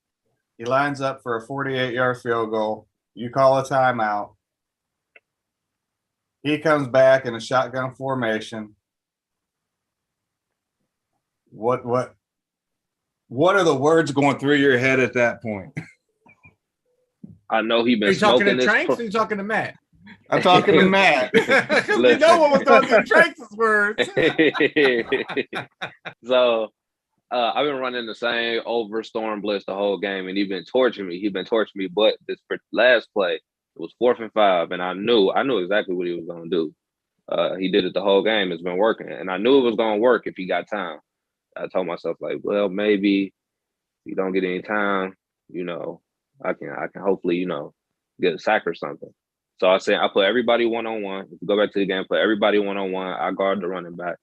He lines up for a 48-yard field goal. You call a timeout. He comes back in a shotgun formation. What are the words going through your head at that point? I know he been Are you talking smoking to this. Tranks or are you talking to Matt? I'm talking to Matt. Because we know what was going through Tranks' words. So I've been running the same over Storm Bliss the whole game, and he's been torturing me. But this last play, it was 4th and 5, and I knew exactly what he was going to do. He did it the whole game. It's been working, and I knew it was going to work if he got time. I told myself, like, well, maybe if you don't get any time, I can hopefully, get a sack or something. So I said, I put everybody one-on-one. If you go back to the game, put everybody one-on-one. I guard the running back.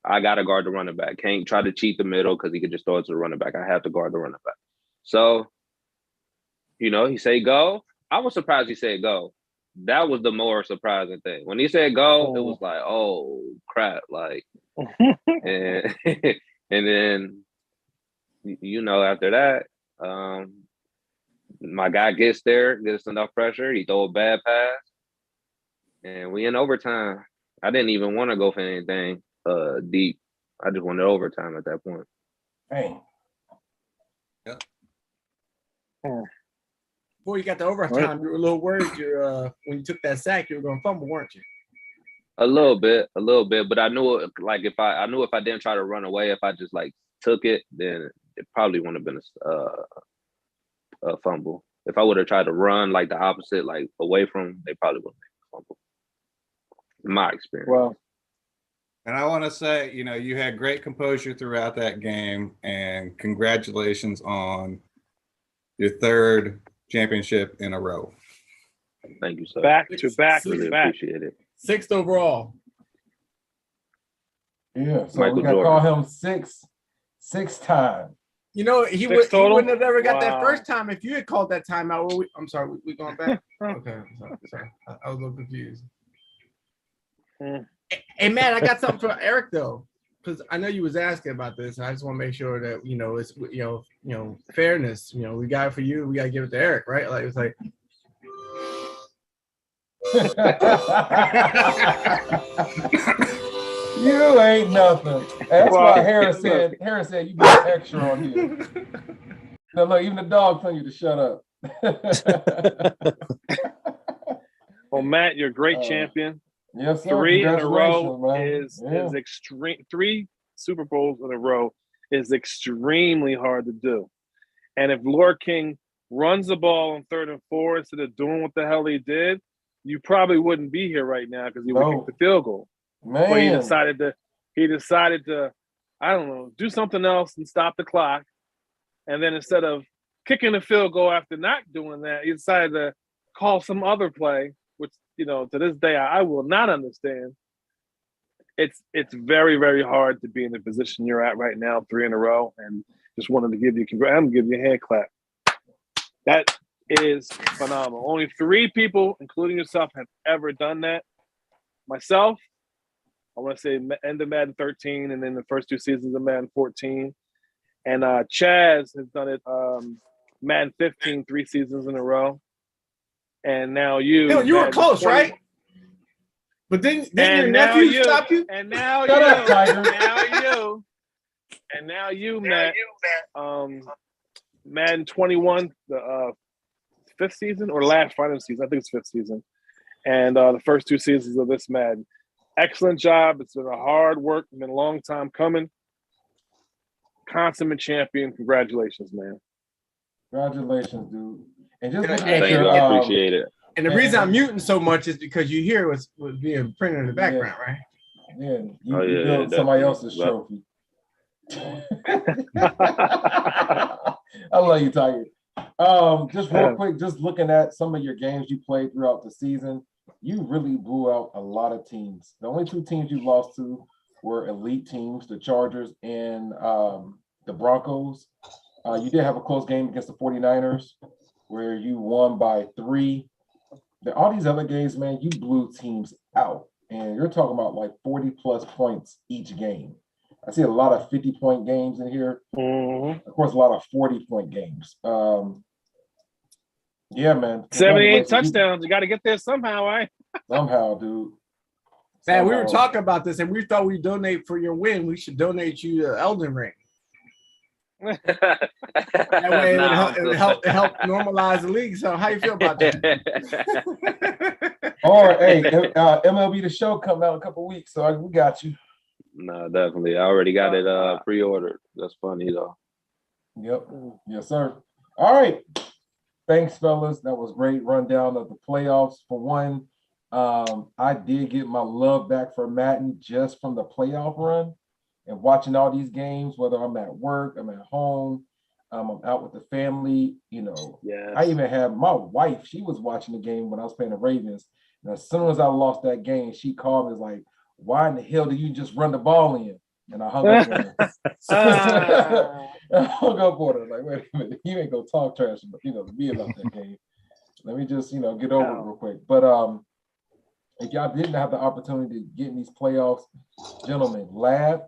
I got to guard the running back. Can't try to cheat the middle because he could just throw it to the running back. I have to guard the running back. So, he said go. I was surprised he said go. That was the more surprising thing. When he said go, it was like, oh, crap. Like, and then, after that, my guy gets there, gets enough pressure. He throw a bad pass, and we in overtime. I didn't even want to go for anything deep. I just wanted overtime at that point. Hey. Yep. Before you got to overtime, you were a little worried. When you took that sack, you were going to fumble, weren't you? A little bit, but I knew if I didn't try to run away, if I just took it, then it probably wouldn't have been a fumble. If I would have tried to run the opposite, away from, they probably wouldn't make a fumble. In my experience. Well, and I want to say, you had great composure throughout that game, and congratulations on your 3rd championship in a row. Thank you, sir. Back to back. Really appreciate it. 6th overall. Yeah, so Michael we got to Jordan. call him six time. He Six wouldn't total? have ever got that Wow. first time if you had called that timeout. I'm sorry, we going back? Okay, sorry. I was a little confused. Hey, Matt, I got something for Eric though, because I know you was asking about this, and I just want to make sure that it's fairness. We got it for you, we got to give it to Eric, right? Like it's like. You ain't nothing. That's why Harris said you be extra on here. So look, even the dog telling you to shut up. Well, Matt, you're a great champion. Yes, sir. 3 in a row Congratulations, man. is extreme. 3 Super Bowls in a row is extremely hard to do. And if Lord King runs the ball on 3rd and 4 instead of doing what the hell he did, you probably wouldn't be here right now because he would kick the field goal. Man. But he decided to, I don't know, do something else and stop the clock. And then instead of kicking the field goal after not doing that, he decided to call some other play, which, to this day, I will not understand. It's very, very hard to be in the position you're at right now, 3 in a row. And just wanted to give you I'm going to give you a hand clap. That is phenomenal. Only 3 people, including yourself, have ever done that. Myself, I want to say end of Madden 13 and then the first 2 seasons of Madden 14. And Chaz has done it Madden 15 3 seasons in a row. And now you. Bill, you were close, 20. Right? But then your nephew stop you? And now Shut up, Tiger. Now you, Matt. Madden 21, the 5th season or last final season. I think it's 5th season. And the first 2 seasons of this Madden. Excellent job. It's been a hard work. It's been a long time coming. Consummate champion. Congratulations, man. Congratulations, dude. And just Thank you. I appreciate it. And the reason I'm muting so much is because you hear what's being printed in the background, right? Yeah. You built somebody else's trophy. I love you, Tiger. Just real quick, just looking at some of your games you played throughout the season, you really blew out a lot of teams. The only two teams you lost to were elite teams, the Chargers and the Broncos. You did have a close game against the 49ers where you won by 3. All these other games, man, you blew teams out. And you're talking about like 40 plus points each game. I see a lot of 50-point games in here. Mm-hmm. Of course, a lot of 40-point games. Yeah, man. 78 touchdowns. You got to get there somehow, right? Somehow, dude. Man, we were talking about this, and we thought we'd donate for your win. We should donate you the Elden Ring. That way, it would help normalize the league. So, how you feel about that? Or hey, MLB The Show coming out in a couple weeks, so we got you. No, definitely. I already got it pre-ordered. That's funny though. Yep. Yes, sir. All right. Thanks, fellas. That was great rundown of the playoffs. For one, I did get my love back for Madden just from the playoff run and watching all these games, whether I'm at work, I'm at home, I'm out with the family, you know. Yes. I even had my wife, she was watching the game when I was playing the Ravens. And as soon as I lost that game, she called me, was like, why in the hell did you just run the ball in? And I hung up on her. I hung up on her. Like, wait a minute, you ain't gonna talk trash, to me about that game. Let me just, get over it real quick. But if y'all didn't have the opportunity to get in these playoffs, gentlemen, lab.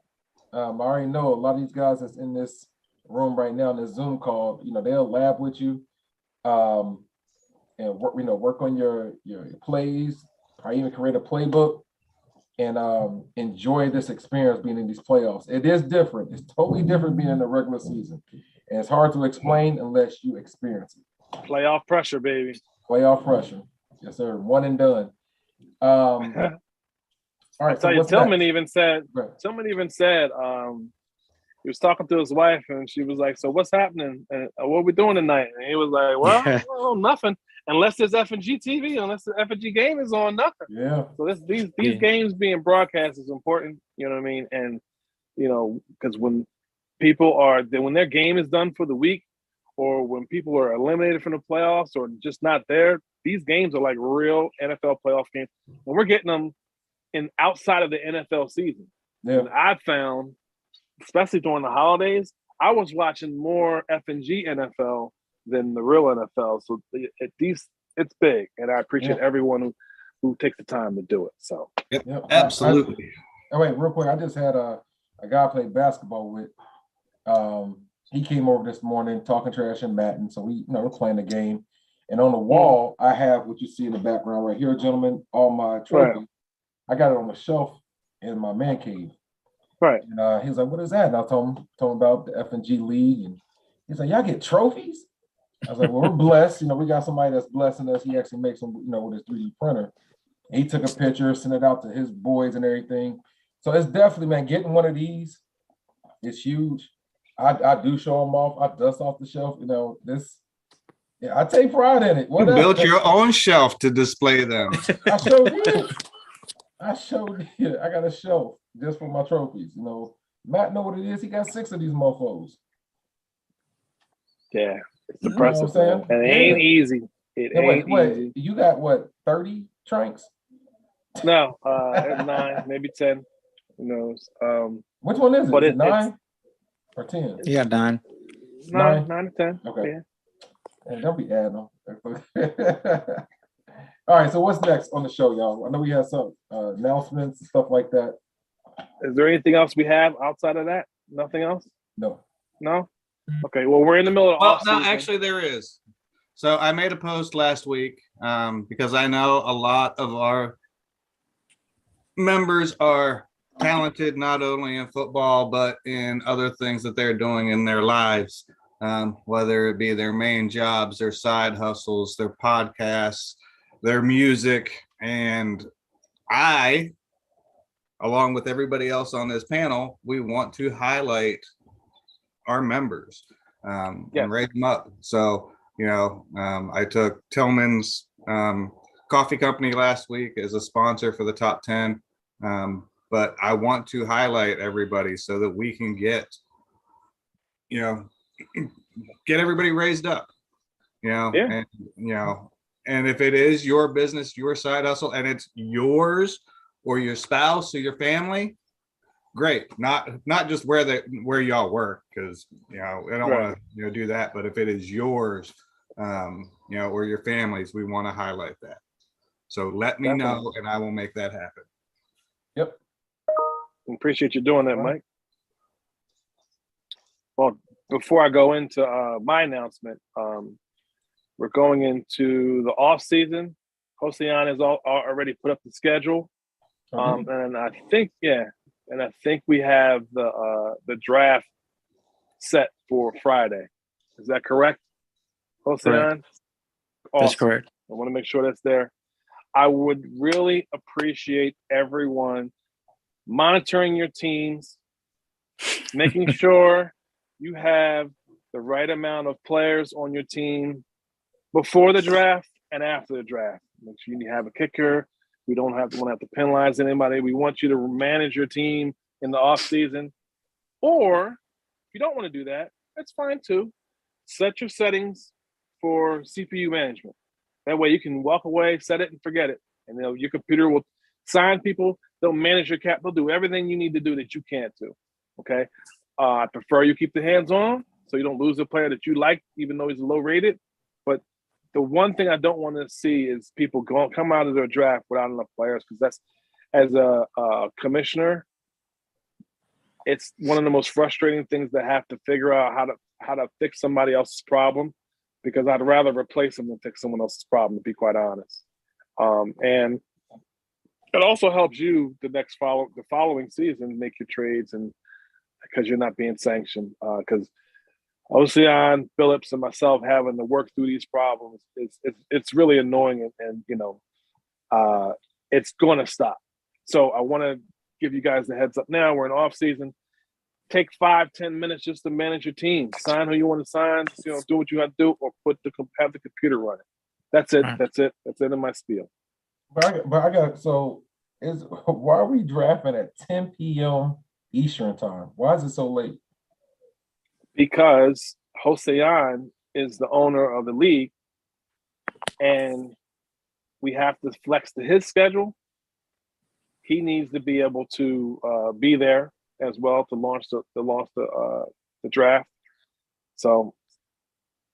I already know a lot of these guys that's in this room right now in this Zoom call, they'll lab with you, and work on your plays, probably even create a playbook, and enjoy this experience being in these playoffs. It is different. It's totally different being in the regular season, and it's hard to explain unless you experience it. Playoff pressure, baby. Playoff pressure, yes, sir. One and done. All right. I tell you, Tillman even said, he was talking to his wife, and she was like, "So what's happening? And what are we doing tonight?" And he was like, "Well, nothing. Unless there's FNG TV, unless the FNG game is on, nothing." Yeah. So these games being broadcast is important. You know what I mean? And because when their game is done for the week, or when people are eliminated from the playoffs or just not there, these games are like real NFL playoff games, and we're getting them outside of the NFL season. Yeah. And I found, especially during the holidays, I was watching more FNG NFL than the real NFL. So it's big, and I appreciate everyone who takes the time to do it. So absolutely. Wait, real quick, I just had a guy I played basketball with. He came over this morning talking trash in Madden, so we're playing the game. And on the wall, I have what you see in the background right here, gentlemen, all my trophies. Right. I got it on the shelf in my man cave. Right. And he was like, "What is that?" And I told him about the FNG League, and he's like, "Y'all get trophies?" I was like, "Well, we're blessed. We got somebody that's blessing us. He actually makes them, with his 3D printer." And he took a picture, sent it out to his boys and everything. So it's definitely, man, getting one of these is huge. I do show them off. I dust off the shelf. I take pride in it. You built your own shelf to display them. I showed did. I got a shelf just for my trophies. Matt know what it is. He got 6 of these mofos. Yeah, it's impressive. And it ain't easy. Easy. You got what, 30 tranks? No, 9, maybe 10. Who knows? Which one is it? But is it 9 or 10? Yeah, 9. 9 to 10. Okay. Yeah. Hey, don't be adding them. All right, so what's next on the show, y'all? I know we have some announcements and stuff like that. Is there anything else we have outside of that? Nothing else? No. Okay, well, we're in the middle of no, actually there is. So I made a post last week because I know a lot of our members are talented not only in football but in other things that they're doing in their lives, whether it be their main jobs, their side hustles, their podcasts, their music. And I, along with everybody else on this panel, we want to highlight our members and raise them up. So I took Tillman's coffee company last week as a sponsor for the top 10. But I want to highlight everybody so that we can get everybody raised up. Yeah. And and if it is your business, your side hustle, and it's yours or your spouse or your family, great. Not just where y'all work, because I don't want to do that. But if it is yours, or your families, we want to highlight that. So let me know, and I will make that happen. Yep. Appreciate you doing that, Mike. Well, before I go into my announcement, we're going into the off season. Josean has already put up the schedule, and I think we have the draft set for Friday. Is that correct, Josean? Awesome. That's correct. I want to make sure that's there. I would really appreciate everyone monitoring your teams, making sure you have the right amount of players on your team before the draft and after the draft. Make sure you have a kicker. We don't want to have to penalize anybody. We want you to manage your team in the off season. Or if you don't want to do that, that's fine too. Set your settings for CPU management. That way you can walk away, set it, and forget it. And your computer will sign people. They'll manage your cap. They'll do everything you need to do that you can't do. Okay. I prefer you keep the hands on so you don't lose a player that you like, even though he's low rated. But the one thing I don't want to see is people come out of their draft without enough players, because that's, as a commissioner, it's one of the most frustrating things to have to figure out how to fix somebody else's problem, because I'd rather replace them than fix someone else's problem, to be quite honest. And it also helps you the following season make your trades, and because you're not being sanctioned. Because Ocean, Phillips, and myself having to work through these problems, it's really annoying, and it's going to stop. So I want to give you guys the heads up now. We're in off season. Take 5-10 minutes just to manage your team. Sign who you want to sign. Do what you have to do, or have the computer running. That's it. That's it. That's it in my spiel. But I got why are we drafting at 10 p.m. Eastern time? Why is it so late? Because Josean is the owner of the league, and we have to flex to his schedule. He needs to be able to be there as well to launch the draft. So,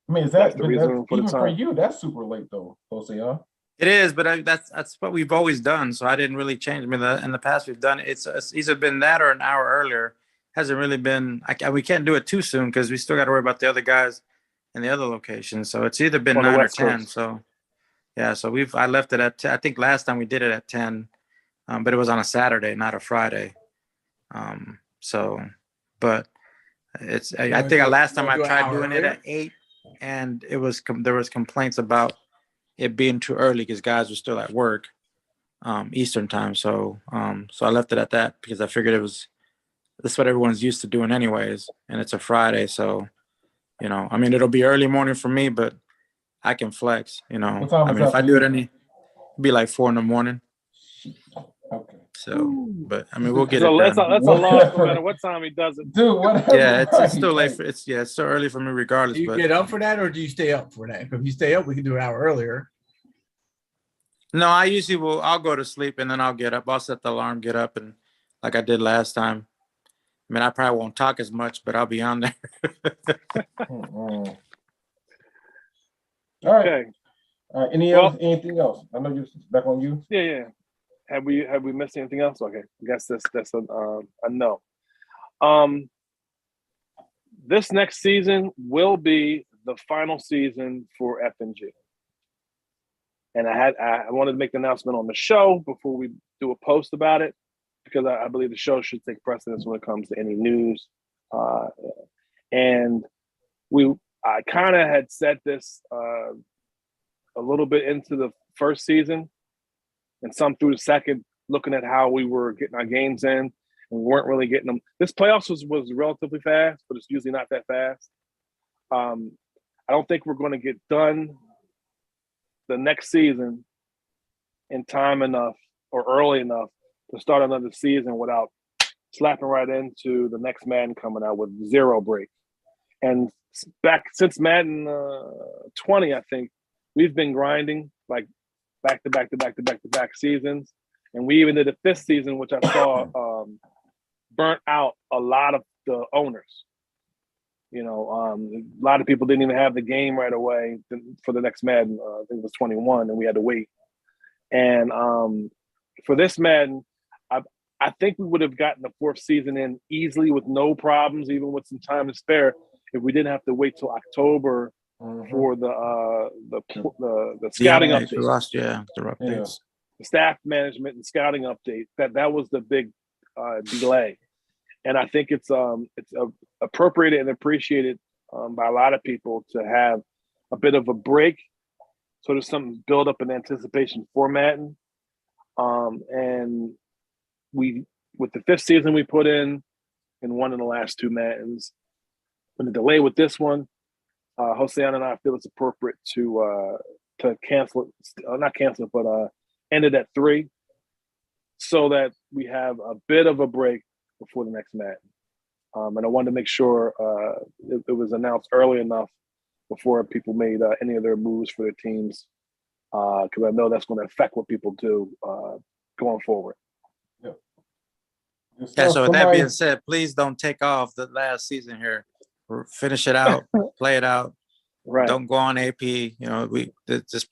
I mean, that's the reason for the time. For you, that's super late though, Jose. It is, but that's what we've always done. So I didn't really change. I mean, in the past we've done it. It's either been that or an hour earlier. Hasn't really been. We can't do it too soon because we still got to worry about the other guys in the other locations. So it's either been 9 or 10. So yeah, so I left it at 10. I think last time we did it at 10, but it was on a Saturday, not a Friday. But it's. I think last time I tried doing it at 8, and there was complaints about it being too early because guys were still at work, Eastern time. So I left it at that because I figured that's what everyone's used to doing anyways, and it's a Friday. So, I mean, it'll be early morning for me, but I can flex, I mean, if I do it it'd be like 4 a.m. Okay. So, but I mean, we'll get it done. That's a loss no matter what time he does it. Dude, whatever. Yeah, it's still late. It's still early for me regardless. Do you get up for that, or do you stay up for that? If you stay up, we can do an hour earlier. No, I usually I'll go to sleep and then I'll get up. I'll set the alarm, get up, and like I did last time. I mean, I probably won't talk as much, but I'll be on there. All right. Okay. All right. Anything else? I know you're back on you. Yeah. Have we missed anything else? Okay, I guess that's a no. This next season will be the final season for FNG, and I wanted to make the announcement on the show before we do a post about it, because I believe the show should take precedence when it comes to any news. And I kind of had said this a little bit into the first season, and some through the second, looking at how we were getting our games in, and we weren't really getting them. This playoffs was relatively fast, but it's usually not that fast. I don't think we're going to get done the next season in time enough or early enough to start another season without slapping right into the next Madden coming out with 0 break. And back since Madden 20, I think we've been grinding like back to back seasons. And we even did a fifth season, which I saw burnt out a lot of the owners. You know, a lot of people didn't even have the game right away for the next Madden. I think it was 21, and we had to wait. And for this Madden, I think we would have gotten the fourth season in easily with no problems, even with some time to spare, if we didn't have to wait till October for the scouting update. The updates. The staff management and scouting update. That was the big delay. And I think it's appropriated and appreciated by a lot of people to have a bit of a break, so there's some build up in anticipation for Madden. And we, with the fifth season we put in and one in the last two Maddens, when the delay with this one, Hossein and I feel it's appropriate to cancel it, not cancel it, but end it at 3, so that we have a bit of a break before the next Madden. And I wanted to make sure it was announced early enough before people made any of their moves for their teams, because I know that's going to affect what people do going forward. Yeah, so with that being said, please don't take off the last season here. Finish it out, play it out. Right. Don't go on AP. You know, we just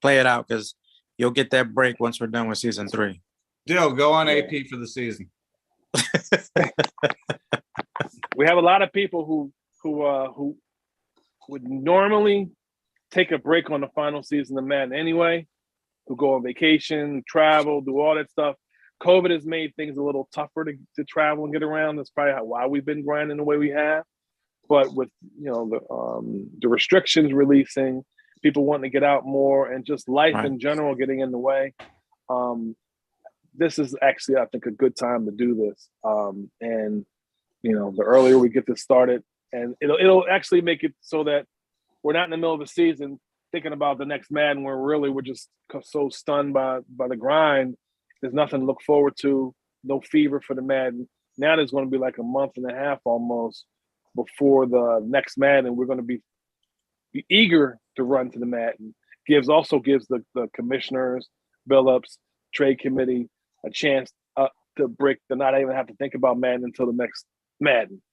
play it out, because you'll get that break once we're done with season 3. Dill, go on AP for the season. We have a lot of people who would normally take a break on the final season of Madden anyway, who go on vacation, travel, do all that stuff. COVID has made things a little tougher to travel and get around. That's probably why we've been grinding the way we have. But with the restrictions releasing, people wanting to get out more, and just life in general getting in the way, this is actually, I think, a good time to do this. And the earlier we get this started, and it'll actually make it so that we're not in the middle of the season thinking about the next Madden, where really we're just so stunned by the grind. There's nothing to look forward to, no fever for the Madden. Now there's going to be like a month and a half almost before the next Madden. We're going to be eager to run to the Madden. Also gives the commissioners, Billups, trade committee a chance to break, to not even have to think about Madden until the next Madden,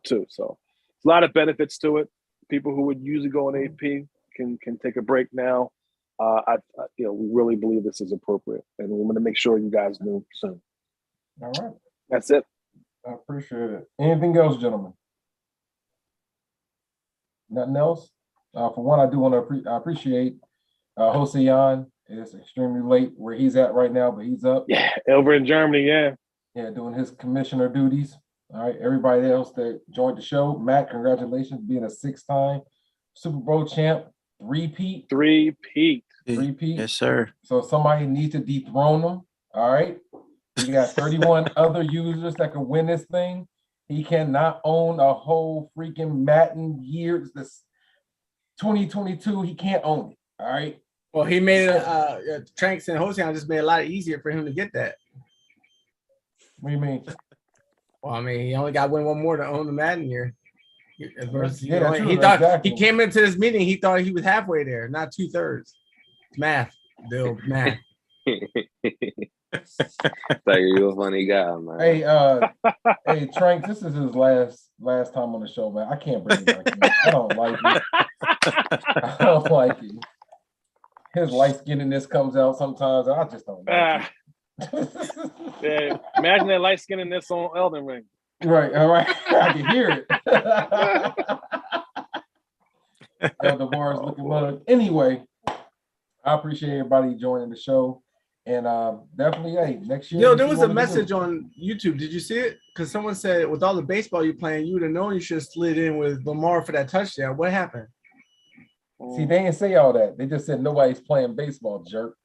too. So a lot of benefits to it. People who would usually go on AP can take a break now. We really believe this is appropriate, and we want to make sure you guys know soon. All right. That's it. I appreciate it. Anything else, gentlemen? Nothing else? For one, I do want to appreciate Hossein. It's extremely late where he's at right now, but he's up. Yeah, over in Germany, yeah. Yeah, doing his commissioner duties. All right, everybody else that joined the show, Matt, congratulations, being a 6-time Super Bowl champ. Repeat. Yes, sir. So somebody needs to dethrone him. All right. You got 31 other users that can win this thing. He cannot own a whole freaking Madden year. This 2022, he can't own it. All right. Well, he made Tranks and Hossein just made it a lot easier for him to get that. What do you mean? Well, I mean, he only got to win one more to own the Madden year. Versus, he thought exactly. He came into this meeting, he thought he was halfway there, not 2/3. Math, Bill, math. Like, you're a funny guy, man. Hey, Trank, this is his last time on the show, man. I can't bring him back in. I don't like it. I don't like it. His light skinnedness comes out sometimes. I just don't like it. Yeah, imagine that light skinnedness on Elden Ring. Right, all right. I can hear it. The bar is looking low. Anyway, I appreciate everybody joining the show. And definitely, hey, next year. Yo, there was a message on YouTube. Did you see it? Because someone said, with all the baseball you're playing, you would have known you should have slid in with Lamar for that touchdown. What happened? See, they didn't say all that. They just said nobody's playing baseball, jerk.